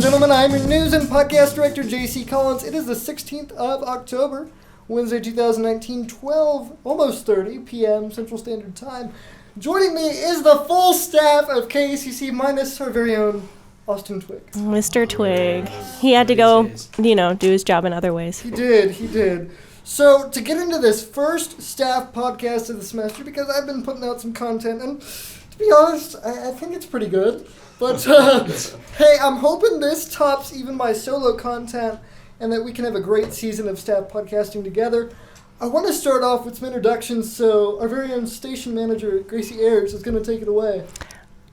gentlemen, I'm your news and podcast director, J.C. Collins. It is the 16th of October, Wednesday, 2019, 12, almost 30 p.m. Central Standard Time. Joining me is the full staff of KECC minus our very own Austin Twig. Mr. Twig. He had to go, do his job in other ways. He did. So, to get into this first staff podcast of the semester, because I've been putting out some content, and to be honest, I think it's pretty good. But, hey, I'm hoping this tops even my solo content and that we can have a great season of staff podcasting together. I want to start off with some introductions, so our very own station manager, Gracie Ayers, is going to take it away.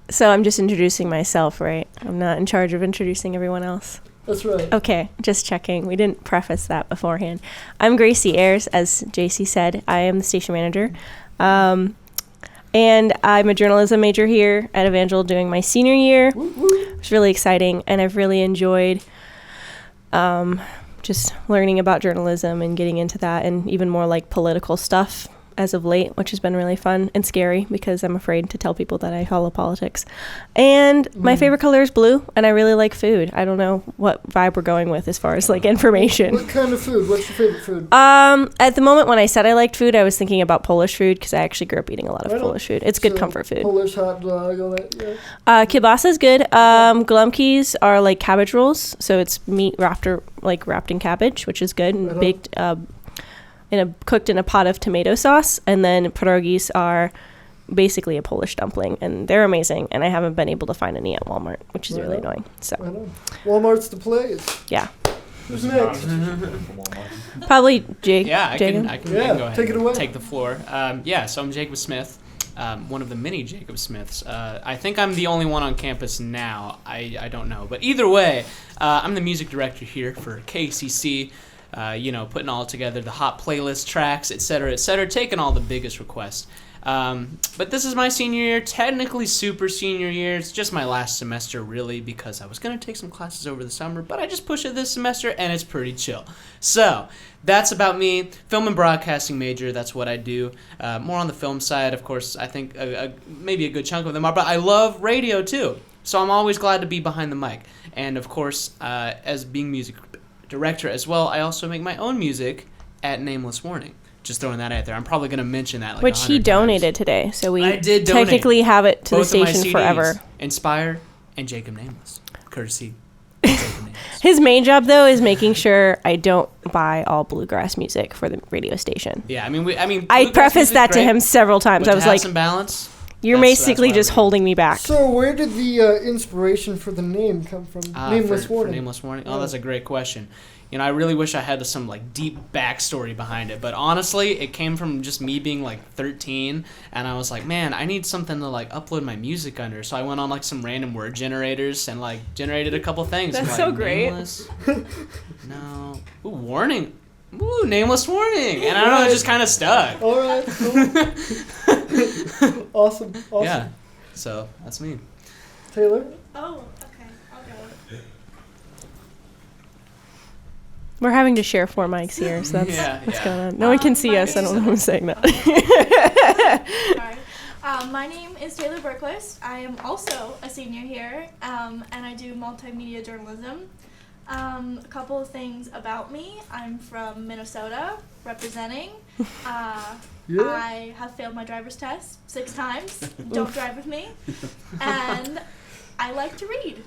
So I'm just introducing myself, right? I'm not in charge of introducing everyone else. That's right. Okay, just checking. We didn't preface that beforehand. I'm Gracie Ayers, as JC said. I am the station manager. And I'm a journalism major here at Evangel doing my senior year. It's really exciting, and I've really enjoyed just learning about journalism and getting into that, and even more like political stuff as of late, which has been really fun and scary because I'm afraid to tell people that I follow politics. And my favorite color is blue, and I really like food. I don't know what vibe we're going with as far as like information. What kind of food? What's your favorite food? At the moment when I said I liked food, I was thinking about Polish food because I actually grew up eating a lot of Polish food. It's good comfort food. Polish hot dog, all that, yeah. Kielbasa is good. Glumkis are like cabbage rolls, so it's meat wrapped in cabbage, which is good, and baked cooked in a pot of tomato sauce. And then pierogis are basically a Polish dumpling, and they're amazing, and I haven't been able to find any at Walmart, which is really annoying. So Walmart's the place. Yeah. Who's next? Probably Jake. Yeah, I can go ahead take it away. Take the floor. So I'm Jacob Smith, one of the many Jacob Smiths. I think I'm the only one on campus now. I don't know. But either way, I'm the music director here for KCC. Putting all together the hot playlist tracks, et cetera, taking all the biggest requests. But this is my senior year, technically super senior year. It's just my last semester, really, because I was going to take some classes over the summer, but I just pushed it this semester, and it's pretty chill. So that's about me. Film and broadcasting major, that's what I do. More on the film side, of course. I think maybe a good chunk of them are, but I love radio, too. So I'm always glad to be behind the mic. And, of course, as being music director as well, I also make my own music at Nameless Warning. Just throwing that out there. I'm probably going to mention that like which he donated times. Today, so we I did technically have it to both the station forever. Inspire and Jacob Nameless, courtesy Jacob Nameless. His main job though is making sure I don't buy all bluegrass music for the radio station. Yeah, I I prefaced that to him several times. I was like, some balance. You're basically just holding me back. So where did the inspiration for the name come from? Nameless Warning. For Nameless Warning? Oh, that's a great question. I really wish I had some deep backstory behind it, but honestly, it came from just me being 13, and I was like, man, I need something to upload my music under. So I went on some random word generators and generated a couple things. That's so great. Nameless. No. Ooh, warning. Ooh, Nameless Warning. And I don't know, it just kind of stuck. All right. Cool. Awesome. Yeah. So that's me. Taylor? Oh, okay. I'll go. We're having to share 4 mics here, so that's what's going on. No one can see us. I don't know who's saying that. Sorry. My name is Taylor Berquist. I am also a senior here, and I do multimedia journalism. A couple of things about me. I'm from Minnesota, representing. I have failed my driver's test 6 times. Don't drive with me. And I like to read.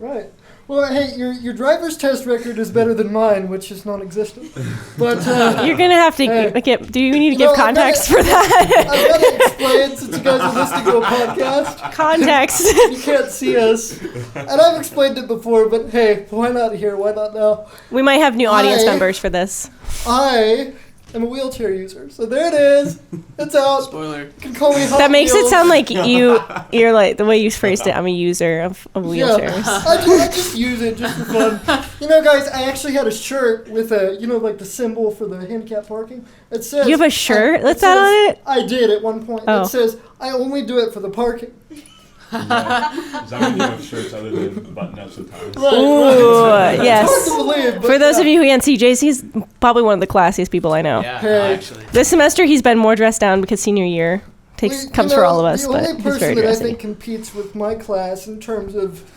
Right. Well, hey, your driver's test record is better than mine, which is non-existent. But you're gonna have to do you need to give context for that? I've got to explain, since you guys are listening to a podcast. Context. You can't see us, and I've explained it before. But hey, why not here? Why not now? We might have new audience members for this. I am a wheelchair user, so there it is. It's out. Spoiler. You can call me Hot That makes Wheels. it sound like you're like, the way you phrased it, I'm a user of wheelchairs. Yeah, I just use it just for fun. Guys, I actually had a shirt with a, the symbol for the handicap parking. It says... You have a shirt with that on it? I did at one point. Oh. It says, I only do it for the parking. Yeah. Is that when you have shirts other than button-ups and ties? Ooh, yes. It's hard to believe, but for those of you who can't see, JC's probably one of the classiest people I know. Yeah, Hey. actually. This semester he's been more dressed down because senior year comes for all of us. The but only he's very person that I dressy. think competes with my class in terms of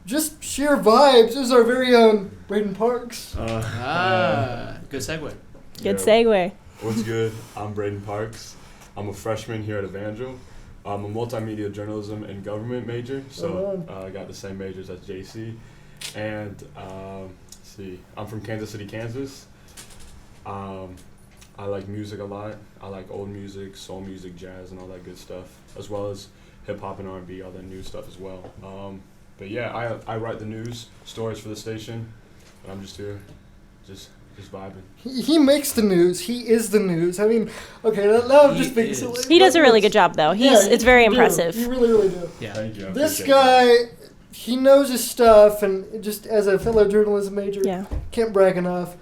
just sheer vibes is our very own Braden Parks. Good segue. Good segue. What's good? I'm Braden Parks. I'm a freshman here at Evangel. I'm a multimedia journalism and government major, so I got the same majors as JC. And let's see, I'm from Kansas City, Kansas. I like music a lot. I like old music, soul music, jazz, and all that good stuff, as well as hip hop and R&B, all that new stuff as well. But yeah, I write the news stories for the station, and I'm just here, just vibing. He makes the news. He is the news. I mean, okay, now I'm just being silly. He does a really good job, though. It's very impressive. You really, really do. Yeah. Thank you. This guy, he knows his stuff, and just as a fellow journalism major, can't brag enough.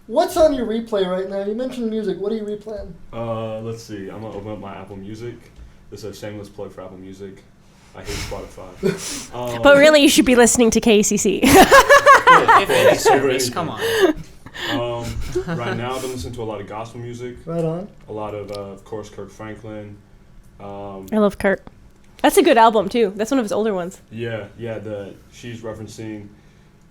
What's on your replay right now? You mentioned music. What are you replaying? Let's see. I'm gonna open up my Apple Music. This is a shameless plug for Apple Music. I hate Spotify. But really, you should be listening to KECC. If any service, come on. Right now, I've been listening to a lot of gospel music. Right on. A lot of course, Kirk Franklin. I love Kurt. That's a good album, too. That's one of his older ones. Yeah. She's referencing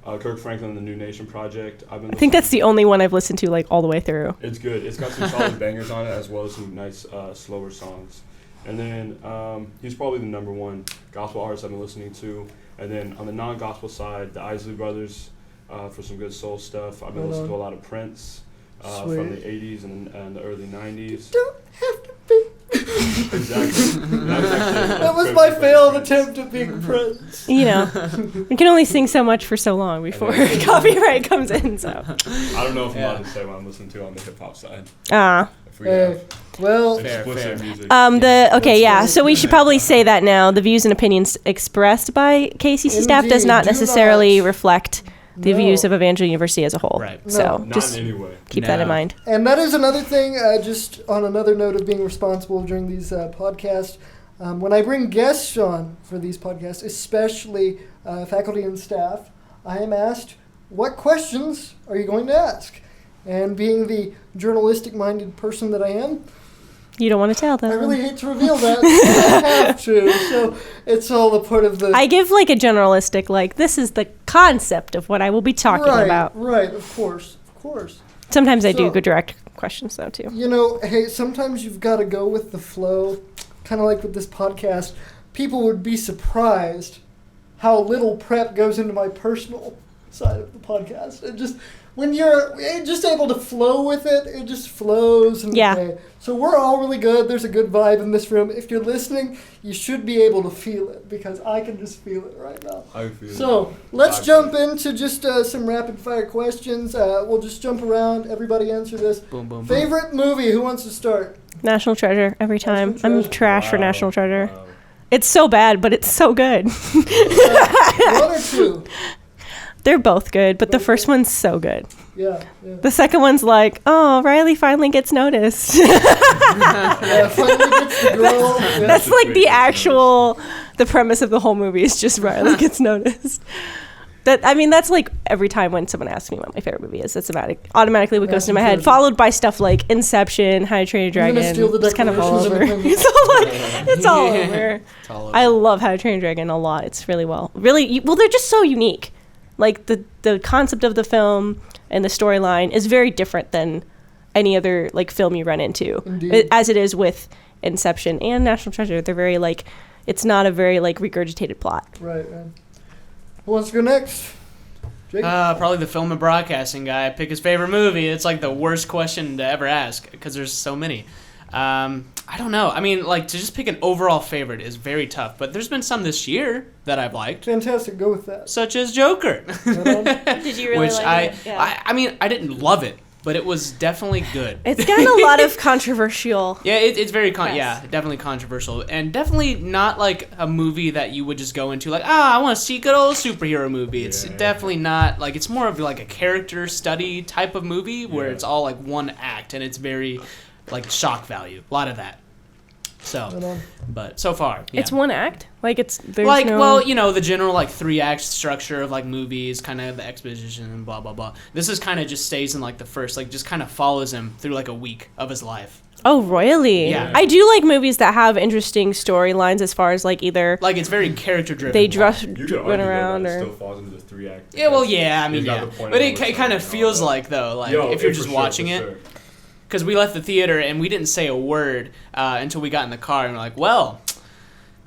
Kirk Franklin and the New Nation Project. I think that's the only one I've listened to like all the way through. It's good. It's got some solid bangers on it, as well as some nice slower songs. And then he's probably the number one gospel artist I've been listening to. And then on the non-gospel side, the Isley Brothers for some good soul stuff. I've been listening to a lot of Prince from the 80s and the early 90s. Don't have to be. Exactly. That was my failed attempt at being Prince. You know, we can only sing so much for so long before copyright comes in. So I don't know if I'm allowed to say what I'm listening to on the hip hop side. Well, fair. Music. So we should probably say that now. The views and opinions expressed by KCC staff does not necessarily reflect the views of Evangel University as a whole. Right. So not just in any way. keep that in mind. And that is another thing, just on another note of being responsible during these podcasts. When I bring guests on for these podcasts, especially faculty and staff, I am asked, what questions are you going to ask? And being the journalistic-minded person that I am, you don't want to tell them. I really hate to reveal that, but I have to. So it's all a part of the... I give like a generalistic, like, this is the concept of what I will be talking about. Right, of course. Sometimes I do go direct questions, though, too. You know, hey, sometimes you've got to go with the flow, kind of like with this podcast. People would be surprised how little prep goes into my personal side of the podcast. It just... When you're just able to flow with it, it just flows. And so we're all really good. There's a good vibe in this room. If you're listening, you should be able to feel it, because I can just feel it right now. I feel it. So let's jump into just some rapid fire questions. We'll just jump around. Everybody answer this. Boom, boom, boom. Favorite movie? Who wants to start? National Treasure every time. National Treasure. I'm trash for National Treasure. It's so bad, but it's so good. 1 or 2? They're both good, but the first one's so good. Yeah. The second one's like, oh, Riley finally gets noticed. Finally gets the girl. Yeah. That's like the premise of the whole movie is just Riley gets noticed. That's like every time when someone asks me what my favorite movie is, that's automatically what goes to my head, followed by stuff like Inception, How to Train a Dragon. It's kind of all over. It's all over. I love How to Train a Dragon a lot. It's really they're just so unique. Like the concept of the film and the storyline is very different than any other like film you run into. As it is with Inception and National Treasure. They're very like, it's not a very like regurgitated plot. Right. Who wants to go next? Jake? Probably the film and broadcasting guy. Pick his favorite movie. It's like the worst question to ever ask because there's so many. I don't know. I mean, like, to just pick an overall favorite is very tough, but there's been some this year that I've liked. Fantastic. Go with that. Such as Joker. Did you really like it? Yeah. I mean, I didn't love it, but it was definitely good. It's gotten a lot of controversial. Yeah, it's very definitely controversial, and definitely not like a movie that you would just go into like, I want to see a good old superhero movie. It's definitely not like, it's more of like a character study type of movie where it's all like one act, and it's very like shock value, a lot of that. So, but so far, it's one act. Like the general like 3-act structure of like movies, kind of the exposition and blah blah blah. This is kind of just stays in like the first, like just kind of follows him through like a week of his life, Oh, really? Yeah. I do like movies that have interesting storylines as far as like either Like it's very character driven. they You could run argue around that it or still falls into the 3-act. Yeah, well, yeah, I mean, It's got yeah. the point But of it what's kind of happening and all feels that. like, though, like, Yo, if you're for just sure, watching for it. sure. Because we left the theater and we didn't say a word until we got in the car, and we're like, well,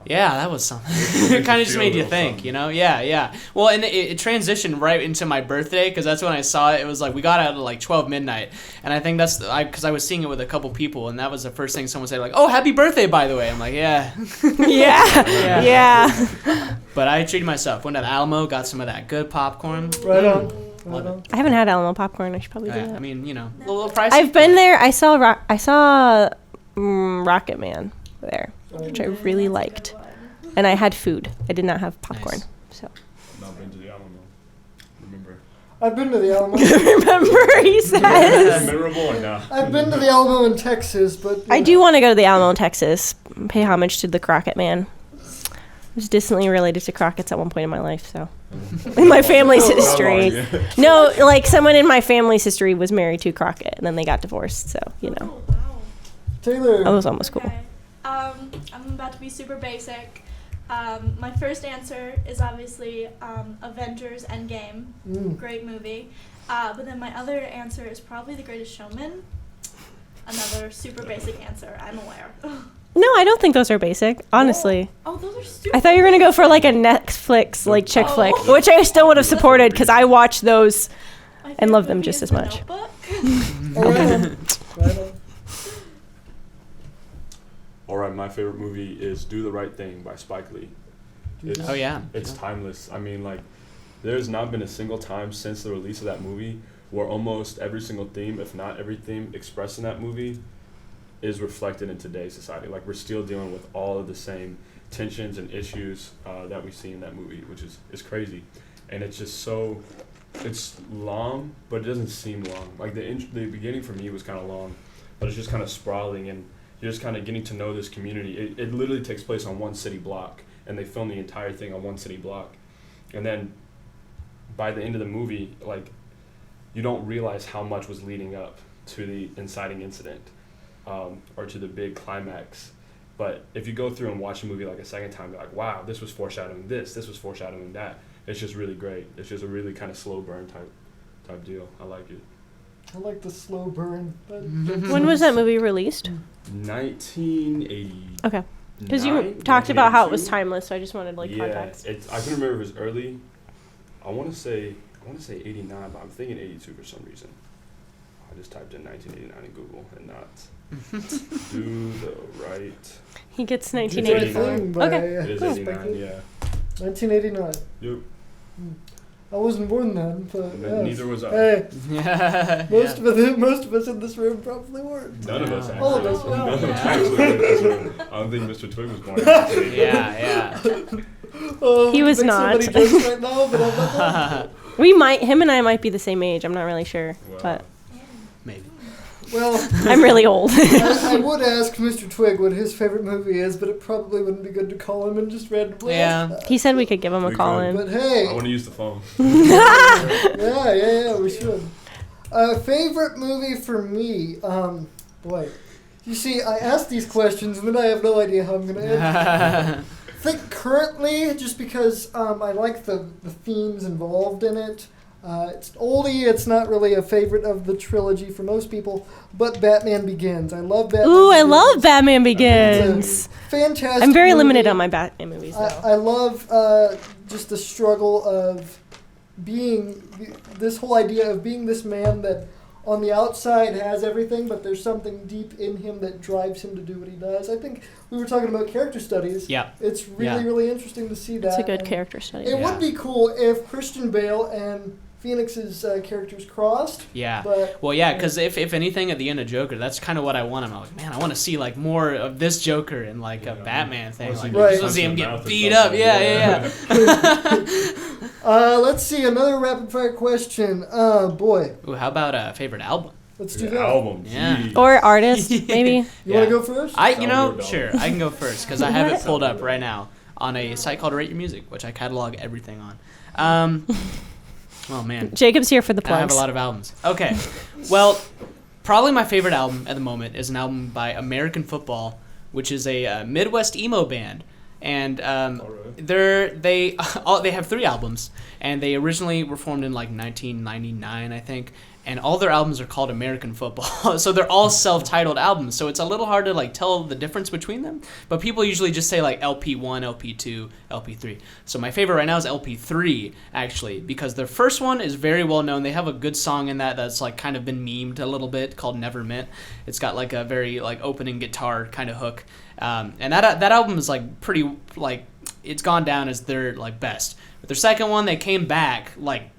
yeah, that was something. It kind of just feel made a you little think, something. you know? Yeah, yeah. Well, and it transitioned right into my birthday, because that's when I saw it. It was like, we got out at like 12 midnight, and I think that's, because I was seeing it with a couple people, and that was the first thing someone said, like, oh, happy birthday, by the way. I'm like, yeah. yeah. Yeah. But I treated myself. Went to the Alamo, got some of that good popcorn. Right on. Love Right it. on. I haven't had Alamo popcorn. I should probably do I that. mean, you know, a little pricey. I've been there. I saw Rocket Man there, which I really liked. And I had food. I did not have popcorn. Nice. So Not been to the Alamo. Remember? I've been to the Alamo. remember, he Is says. it memorable or not? I've been to the Alamo in Texas, but I do want to go to the Alamo in Texas. Pay homage to the Crockett Man. I was distantly related to Crockett's at one point in my life, so. In my family's history. No, like someone in my family's history was married to Crockett, and then they got divorced, so, you know. Oh, wow. Taylor. That was almost cool. Okay. I'm about to be super basic. My first answer is obviously Avengers Endgame. Great movie. But then my other answer is probably The Greatest Showman. Another super basic answer, I'm aware. No, I don't think those are basic, honestly. Oh, those are stupid. I thought you were going to go for like a Netflix, like chick Oh. flick, which I still would have supported because I watched those. My and love favorite them movie just is as The much. Notebook. Right on. Right on. All right, my favorite movie is Do the Right Thing by Spike Lee. It's, Oh, yeah. It's timeless. I mean, like, there's not been a single time since the release of that movie where almost every single theme, if not every theme expressed in that movie, is reflected in today's society. Like, we're still dealing with all of the same tensions and issues that we see in that movie, which is crazy. And it's just so, it's long, but it doesn't seem long. Like, the beginning for me was kind of long, but it's just kind of sprawling, and you're just kind of getting to know this community. It literally takes place on one city block, and they film the entire thing on one city block. And then by the end of the movie, like, you don't realize how much was leading up to the inciting incident or to the big climax. But if you go through and watch a movie like a second time, you're like, wow, this was foreshadowing this was foreshadowing that. It's just really great. It's just a really kind of slow burn type deal. I like it. I like the slow burn. When was that movie released? 1980. Okay. Because you talked about how it was timeless, so I just wanted like context. I can remember it was early. I want to say 89, but I'm thinking 82 for some reason. I just typed in 1989 in Google and not Do the Right. He gets Do the Right 1984. Thing by, Okay. It is cool. 89, yeah. 1989. Yep. I wasn't born then, but yes. Neither was I. Hey, Yeah. most of us in this room probably weren't. None of us actually. All of us, None of us no. actually were in this room. I don't think Mr. Twig was born in 1980. Yeah. Oh, He we was can make so not. many jokes right now, but I'm not going to. Him and I might be the same age. I'm not really sure, Wow. but Maybe. Well, I'm really old. I would ask Mr. Twig what his favorite movie is, but it probably wouldn't be good to call him and just randomly Yeah. ask that. He said we could give him a We call could. in. But I hey, want to use the phone. yeah, we should. Favorite movie for me, boy. You see, I ask these questions and then I have no idea how I'm going to answer. I think currently, just because I like the themes involved in it, it's oldie, it's not really a favorite of the trilogy for most people, but Batman Begins. I love Batman Ooh, I Begins. love Batman It's Begins. a fantastic I'm very limited movie. on my Batman movies, though. I love just the struggle of being this whole idea of being this man that on the outside has everything, but there's something deep in him that drives him to do what he does. I think we were talking about character studies. Yeah. It's really, Yeah. really interesting to see that. It's a good and character study. It Yeah. would be cool if Christian Bale and Phoenix's characters crossed. Yeah. But Well, yeah, because if anything, at the end of Joker, that's kind of what I want. I'm like, man, I want to see like more of this Joker in like a Yeah. Batman thing. Wanna Like, see Right. I just want to see him punch in the get mouth or beat up. something. Yeah. let's see, another rapid fire question. Boy, Ooh, how about favorite album? let's do The that. album. Yeah. Geez. Or artist, maybe. You Yeah. want to go first? You Tell me know, about sure, it. I can go first because I have it pulled up right now on a site called Rate Your Music, which I catalog everything on. Oh man, Jacob's here for the I have plugs. a lot of albums. Okay, well, Probably my favorite album at the moment is an album by American Football, which is a Midwest emo band. And they have 3 albums, and they originally were formed in like 1999, I think. And all their albums are called American Football, so they're all self-titled albums. So it's a little hard to like tell the difference between them. But people usually just say like LP1, LP2, LP3. So my favorite right now is LP3 actually, because their first one is very well known. They have a good song in that's like kind of been memed a little bit called Never Meant. It's got like a very like opening guitar kind of hook, and that album is like pretty like it's gone down as their like best. But their second one, they came back like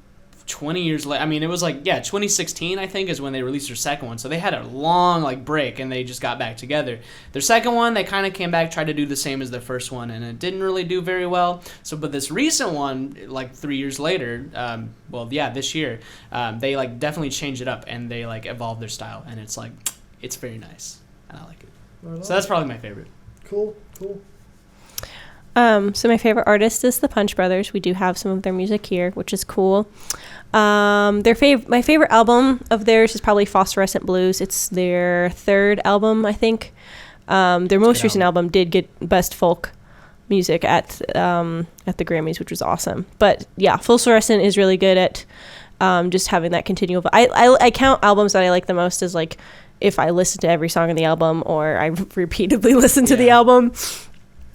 20 years later. I mean, it was like 2016 I think is when they released their second one, so they had a long like break and they just got back together. Their second one, they kind of came back, tried to do the same as their first one, and it didn't really do very well. So but this recent one, like 3 years later, this year, they like definitely changed it up and they like evolved their style, and it's like it's very nice and I like it. Right, so that's probably my favorite. Cool. So my favorite artist is the Punch Brothers. We do have some of their music here, which is cool. My favorite album of theirs is probably Phosphorescent Blues. It's their 3rd album, I think. Their most recent album did get Best Folk Music at the Grammys, which was awesome. But yeah, Phosphorescent is really good at just having that continual. I count albums that I like the most as like if I listen to every song on the album or I repeatedly listen to the album.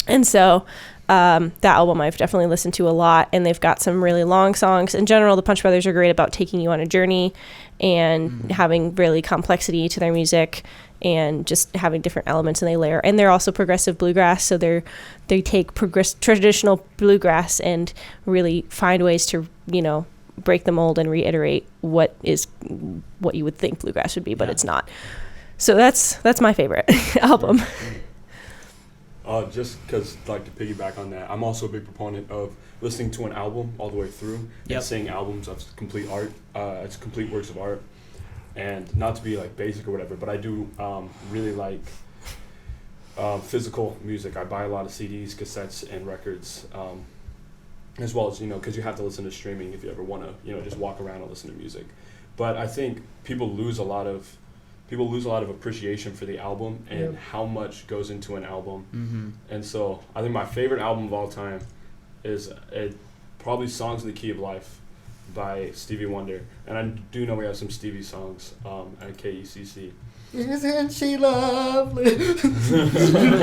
And so that album I've definitely listened to a lot, and they've got some really long songs. In general, the Punch Brothers are great about taking you on a journey and having really complexity to their music and just having different elements and they layer. And they're also progressive bluegrass, so they take traditional bluegrass and really find ways to, break the mold and reiterate what you would think bluegrass would be, but it's not. So that's my favorite album. Just because, like, to piggyback on that, I'm also a big proponent of listening to an album all the way through and seeing albums as complete art, as complete works of art, and not to be like basic or whatever, but I do really like physical music. I buy a lot of CDs, cassettes, and records, as well as because you have to listen to streaming if you ever want to just walk around and listen to music. But I think people lose a lot of appreciation for the album and how much goes into an album. And so I think my favorite album of all time is probably Songs in the Key of Life by Stevie Wonder. And I do know we have some Stevie songs at KECC. Isn't she lovely?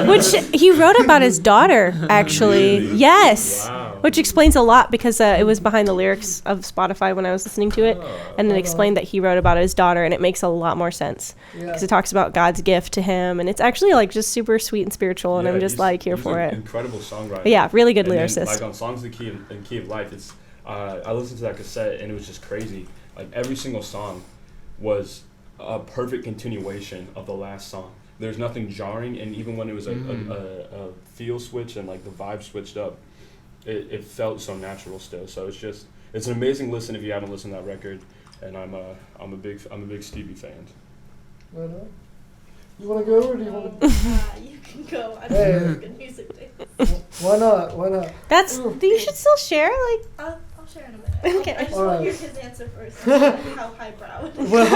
Which he wrote about his daughter, actually. Really? Yes. Wow. Which explains a lot because it was behind the lyrics of Spotify when I was listening to it. And it explained that he wrote about his daughter, and it makes a lot more sense. Because it talks about God's gift to him, and it's actually like just super sweet and spiritual, and I'm just like here for it. Incredible songwriter. But yeah, really good lyricist. Then, like on Songs in the Key of Life, it's I listened to that cassette, and it was just crazy. Like every single song was a perfect continuation of the last song. There's nothing jarring, and even when it was a feel switch and like the vibe switched up, it felt so natural still. So it's an amazing listen if you haven't listened to that record, and I'm a big Stevie fan. Right on. You want to go or do you want to? You can go. I don't know good music taste. Why not? You should still share, like. I'll share in a minute. Okay. I just want to hear his answer first. How highbrow it is. Well,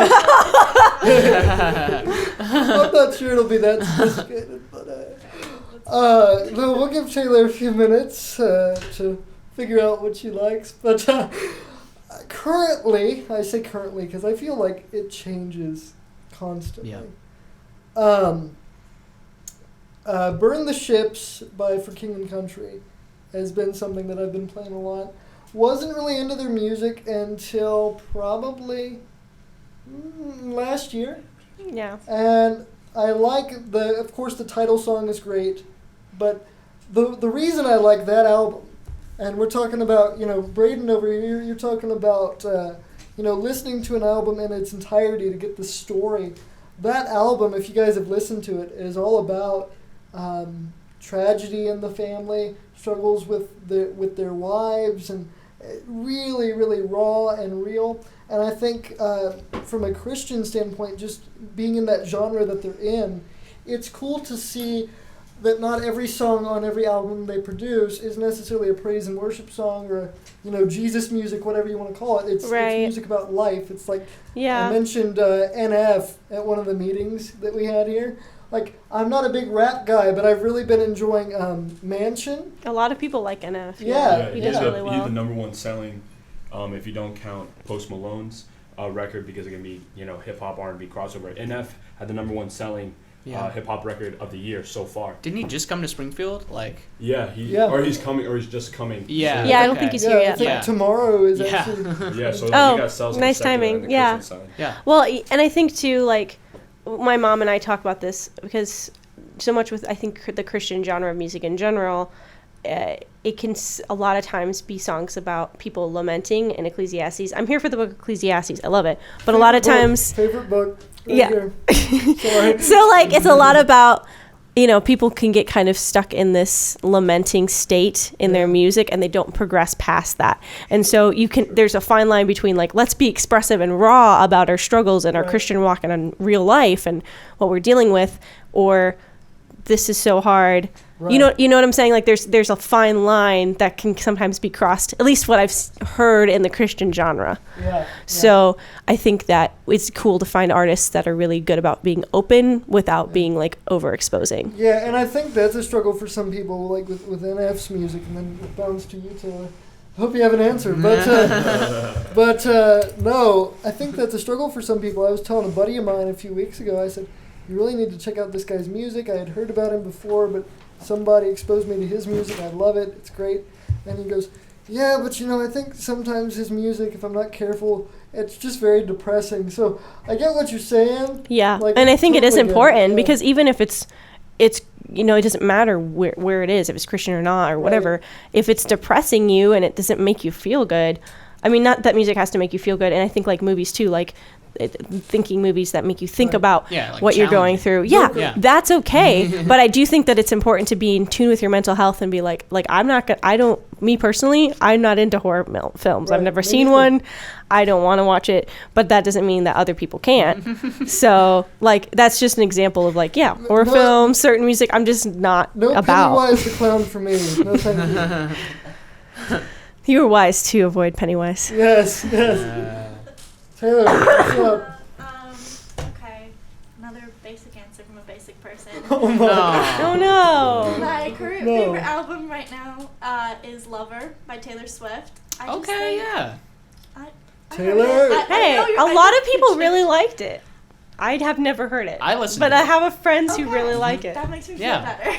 I'm not sure it'll be that sophisticated, but no, we'll give Taylor a few minutes to figure out what she likes. But currently, I say currently because I feel like it changes constantly. Yeah. Burn the Ships by For King and Country has been something that I've been playing a lot. Wasn't really into their music until probably last year. Yeah. And I like of course the title song is great, but the reason I like that album, and we're talking about, Braden over here, you're talking about, listening to an album in its entirety to get the story. That album, if you guys have listened to it, is all about tragedy in the family, struggles with their wives, and really, really raw and real. And I think from a Christian standpoint, just being in that genre that they're in, it's cool to see that not every song on every album they produce is necessarily a praise and worship song or Jesus music, whatever you want to call it. It's music about life. It's like I mentioned NF at one of the meetings that we had here. Like, I'm not a big rap guy, but I've really been enjoying Mansion. A lot of people like NF. Yeah, he does really well. He's the number one selling, if you don't count Post Malone's record, because it can be hip hop, R&B crossover. NF had the number one selling hip hop record of the year so far. Didn't he just come to Springfield? Or he's coming, or he's just coming. Yeah, I don't think he's here yet. I think tomorrow is actually. Yeah, so you got sales. Nice timing. Yeah. Well, and I think too, like, my mom and I talk about this because so much with, I think, the Christian genre of music in general, it can a lot of times be songs about people lamenting in Ecclesiastes. I'm here for the book of Ecclesiastes. I love it. But a lot of times... Favorite book. Right here. So, like, it's a lot about... people can get kind of stuck in this lamenting state in their music, and they don't progress past that. And so there's a fine line between, like, let's be expressive and raw about our struggles and our Christian walk and on real life and what we're dealing with, or this is so hard. Right. You know what I'm saying? Like, there's a fine line that can sometimes be crossed, at least what I've heard in the Christian genre. Yeah. So I think that it's cool to find artists that are really good about being open without being, like, overexposing. Yeah, and I think that's a struggle for some people, like with NF's music, and then it bounds to you, Taylor. I hope you have an answer, but no, I think that's a struggle for some people. I was telling a buddy of mine a few weeks ago, I said, you really need to check out this guy's music. I had heard about him before, but somebody exposed me to his music. I love it. It's great. And he goes, yeah, but I think sometimes his music, if I'm not careful, it's just very depressing. So I get what you're saying. Yeah, like, and I think totally it is important because even if it's it doesn't matter where it is, if it's Christian or not or whatever, right. If it's depressing you and it doesn't make you feel good, I mean, not that music has to make you feel good. And I think, like, movies too, like, thinking movies that make you think about like what you're going through. Yeah, that's okay. But I do think that it's important to be in tune with your mental health and be like I'm not gonna, me personally, I'm not into horror films. Right. I've never seen one. I don't want to watch it, but that doesn't mean that other people can't. So, like, that's just an example of, like, horror films, certain music, I'm just not about. Pennywise the clown for me. No thank you. You were wise to avoid Pennywise. Yes. Taylor, what's up? Okay. Another basic answer from a basic person. Oh, my. Oh, no. My current favorite album right now is Lover by Taylor Swift. Taylor? A lot of people really liked it. I have never heard it. I listened but to I have friends who really like it. That makes me feel better.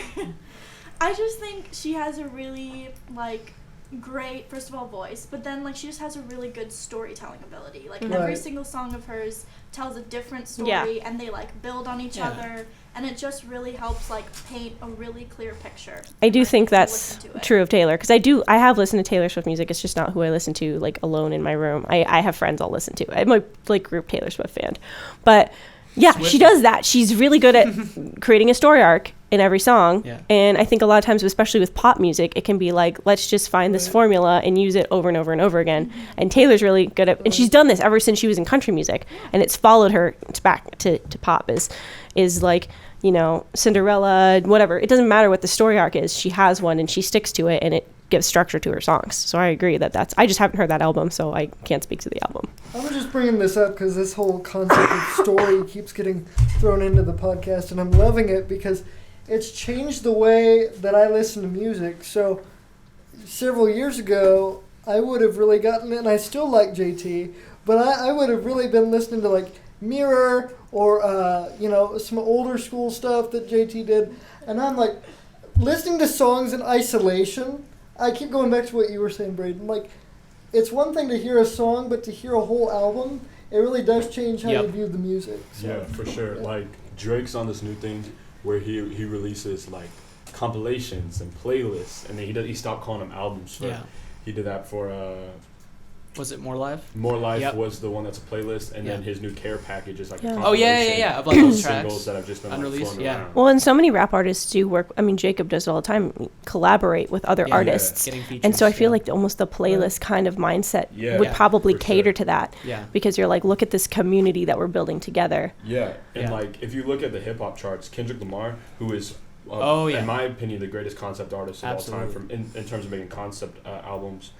I just think she has a really, like, great, first of all, voice, but then, like, she just has a really good storytelling ability. Like, every single song of hers tells a different story, and they, like, build on each other, and it just really helps, like, paint a really clear picture. I do think that's true of Taylor, because I have listened to Taylor Swift music. It's just not who I listen to, like, alone in my room. I have friends I'll listen to. I'm a, like, group Taylor Swift fan, but she does that. She's really good at creating a story arc in every song. Yeah. And I think a lot of times, especially with pop music, it can be like, let's just find this formula and use it over and over and over again. And Taylor's really good at, and she's done this ever since she was in country music, and it's followed her back to pop is like, Cinderella, whatever. It doesn't matter what the story arc is. She has one and she sticks to it, and it gives structure to her songs. So I agree I just haven't heard that album, so I can't speak to the album. I'm just bringing this up because this whole concept of story keeps getting thrown into the podcast, and I'm loving it because it's changed the way that I listen to music. So several years ago, I would have really gotten it, and I still like JT, but I would have really been listening to, like, Mirror or, some older school stuff that JT did. And I'm, like, listening to songs in isolation. I keep going back to what you were saying, Braden. Like, it's one thing to hear a song, but to hear a whole album, it really does change how you view the music. So, yeah, for sure. Yeah. Like, Drake's on this new thing where he releases, like, compilations and playlists, and then he stopped calling them albums. He did that for was it More Life? More Life was the one that's a playlist, and then his new Care package is like a compilation of like those tracks singles that have just been unreleased. Like, around. Well, and so many rap artists do work. I mean, Jacob does it all the time. Collaborate with other artists, and so I feel like almost the playlist kind of mindset would probably cater to that. Yeah, because you're like, look at this community that we're building together. Yeah, and like if you look at the hip hop charts, Kendrick Lamar, who is in my opinion, the greatest concept artist of all time in terms of making concept albums.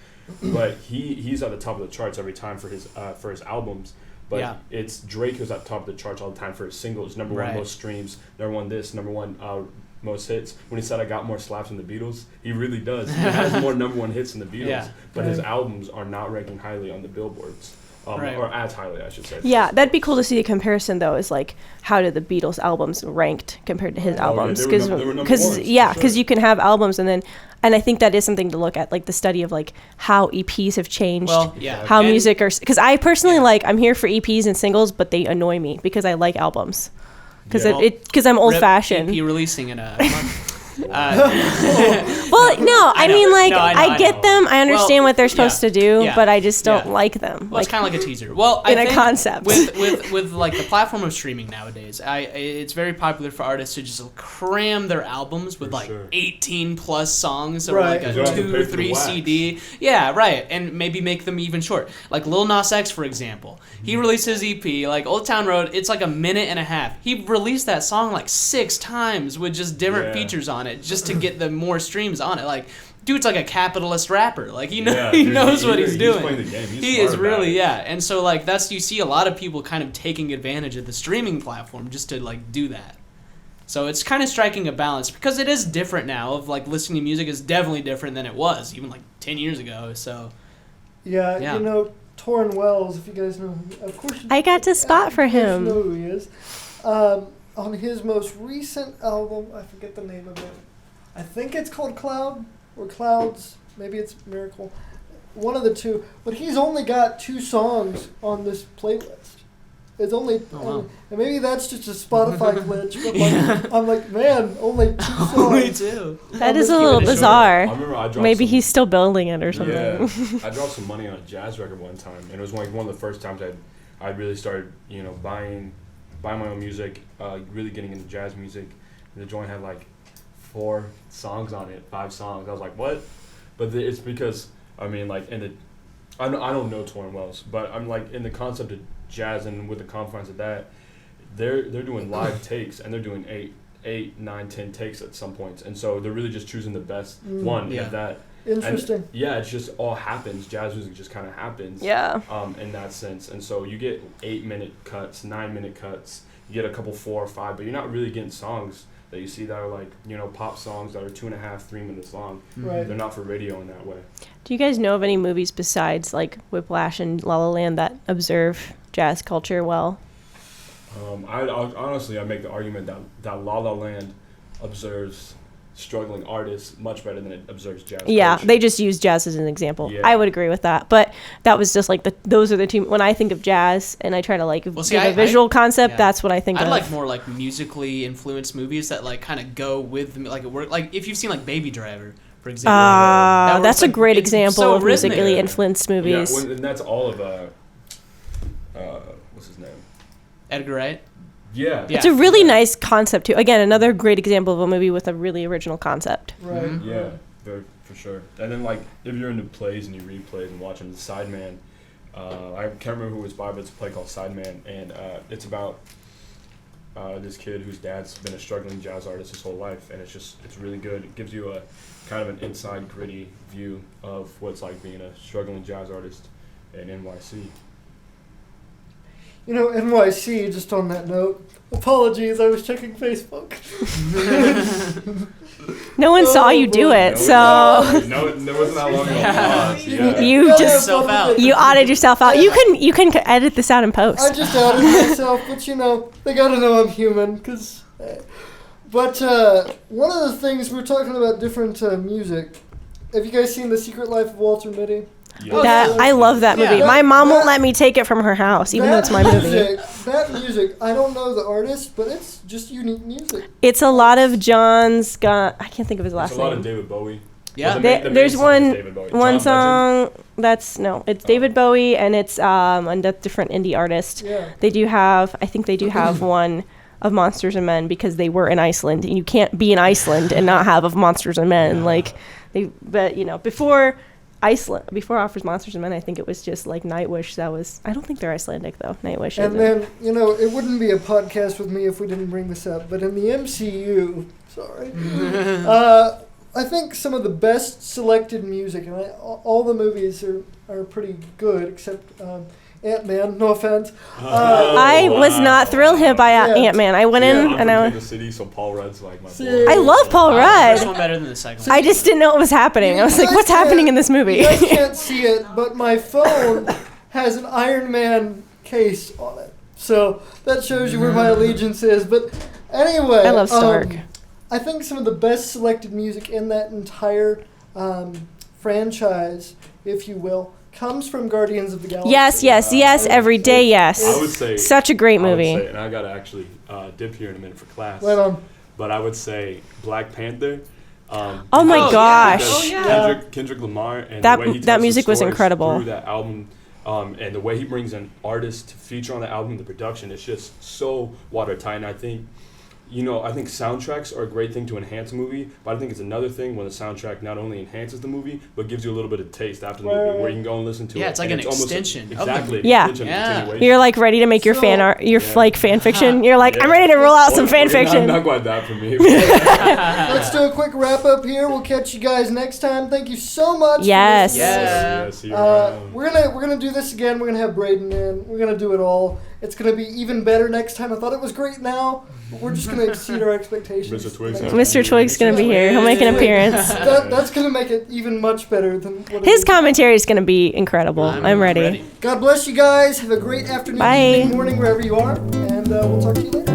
But he's at the top of the charts every time for his albums. But it's Drake who's at the top of the charts all the time for his singles. Number one most streams, number one this, number one most hits. When he said I got more slaps than the Beatles, he really does. He has more number one hits than the Beatles, but his albums are not ranking highly on the billboards. Or as highly, I should say. Yeah, that'd be cool to see a comparison, though, is like, how did the Beatles albums ranked compared to his albums? Because you can have albums and I think that is something to look at, like the study of like how EPs have changed, how music are, because I personally I'm here for EPs and singles, but they annoy me because I like albums. Because I'm old fashioned. EP releasing in a month. I get them. I understand what they're supposed to do, but I just don't like them. Well, it's kind of like a teaser. Well, I think a concept with like the platform of streaming nowadays, it's very popular for artists to just cram their albums with 18 plus songs or like a 2-3 CD. Yeah, right, and maybe make them even short. Like Lil Nas X, for example, he released his EP like Old Town Road. It's like a minute and a half. He released that song like 6 times with just different features on it, just to get the more streams on it. Like, dude's like a capitalist rapper. Like, he knows what he's doing. Playing the game. He is really, and so like you see a lot of people kind of taking advantage of the streaming platform just to like do that. So it's kind of striking a balance because it is different now. Of like listening to music is definitely different than it was even like 10 years ago. So yeah. You know Torrin Wells, if you guys know him. Of course I got to spot for him. You know who he is. On his most recent album, I forget the name of it. I think it's called Cloud or Clouds. Maybe it's Miracle. One of the two. But he's only got 2 songs on this playlist. It's only, and maybe that's just a Spotify glitch. But I'm like, man, only 2 songs. Only 2. That is a little bizarre. I remember maybe he's still building it or something. Yeah, I dropped some money on a jazz record one time, and it was like one of the first times I really started, buying my own music, really getting into jazz music. And the joint had like 4 songs on it, 5 songs. I was like, what? But it's because I don't know Torrin Wells, but I'm like in the concept of jazz and with the confines of that, they're doing live takes and they're doing 8, 9, 10 takes at some points, and so they're really just choosing the best one of that. Interesting. And, it just all happens. Jazz music just kind of happens. Yeah. In that sense, and so you get 8-minute cuts, 9-minute cuts. You get a couple 4 or 5, but you're not really getting songs that you see that are like pop songs that are 2.5, 3 minutes long. Right. They're not for radio in that way. Do you guys know of any movies besides like Whiplash and La La Land that observe jazz culture well? I make the argument that La La Land observes struggling artists much better than it observes jazz. Yeah, culture. they just use jazz as an example. Yeah. I would agree with that. But that was just like those are the two. When I think of jazz and I try to give a visual concept, that's what I think of. I like more like musically influenced movies that like kind of go with like it work. Like if you've seen like Baby Driver, for example. That's a great example of musically influenced movies. Yeah, and that's all of what's his name? Edgar Wright. Yeah. It's a really nice concept too. Again, another great example of a movie with a really original concept. Right. Mm-hmm. Yeah, for sure. And then like if you're into plays and you read plays and watch them, the Sideman. I can't remember who it was by, but it's a play called Sideman, and it's about this kid whose dad's been a struggling jazz artist his whole life, and it's really good. It gives you a kind of an inside gritty view of what it's like being a struggling jazz artist in NYC. NYC, just on that note, apologies, I was checking Facebook. No one saw you do it, so... No, it wasn't that long ago. You just... You audited yourself out. You can edit this out in post. I just outed myself, but they gotta know I'm human, because... But one of the things, we're talking about different music. Have you guys seen The Secret Life of Walter Mitty? Yeah. I love that movie. My mom won't let me take it from her house, even though it's my movie. That music, I don't know the artist, but it's just unique music. It's a lot of John's I can't think of his last name. It's a lot of David Bowie. Yeah. There's one song it's David Bowie, and it's a different indie artist. Yeah. I think they do have one of Monsters and Men because they were in Iceland, and you can't be in Iceland and not have of Monsters and Men. Yeah. Before Iceland before Offers Monsters and Men. I think it was just like Nightwish. I don't think they're Icelandic though. Nightwish. And then it wouldn't be a podcast with me if we didn't bring this up. But in the MCU, sorry, I think some of the best selected music, and all the movies are pretty good except Ant-Man. No offense. I was not thrilled hit by Ant-Man. I went in and I was. was. The city, so Paul Rudd's like my boy. I love Paul The Rudd. first one better than the second one. I just didn't know what was happening. I was like, what's happening in this movie? You guys can't see it, but my phone has an Iron Man case on it. So that shows you where my allegiance is. But anyway. I love Stark. I think some of the best selected music in that entire franchise, if you will, comes from Guardians of the Galaxy. Yes, every day, yes. I would say such a great movie. I would say, and I gotta actually dip here in a minute for class. Right on. But I would say Black Panther. Oh my gosh. Kendrick Lamar and that the way he that tells music the was stories incredible. through that album, and the way he brings an artist to feature on the album, the production is just so watertight. And I think soundtracks are a great thing to enhance a movie, but I think it's another thing when the soundtrack not only enhances the movie, but gives you a little bit of taste after the movie, where you can go and listen to it. Yeah, it's like an extension of the Exactly. movie. Yeah. Continuation. You're like ready to make your fan art, your like fan fiction. You're like, I'm ready to roll out some fan fiction. Not quite that for me. Let's do a quick wrap up here. We'll catch you guys next time. Thank you so much. Yes. For listening. Yes, see you around. We're gonna do this again. We're gonna have Braden in. We're gonna do it all. It's gonna be even better next time. I thought it was great now, but we're just gonna exceed our expectations. Mr. Twig's gonna be here. He'll make an appearance. That's gonna make it even much better than what His commentary is gonna be incredible. I'm ready. God bless you guys. Have a great afternoon, Bye. evening, morning, wherever you are, and we'll talk to you later.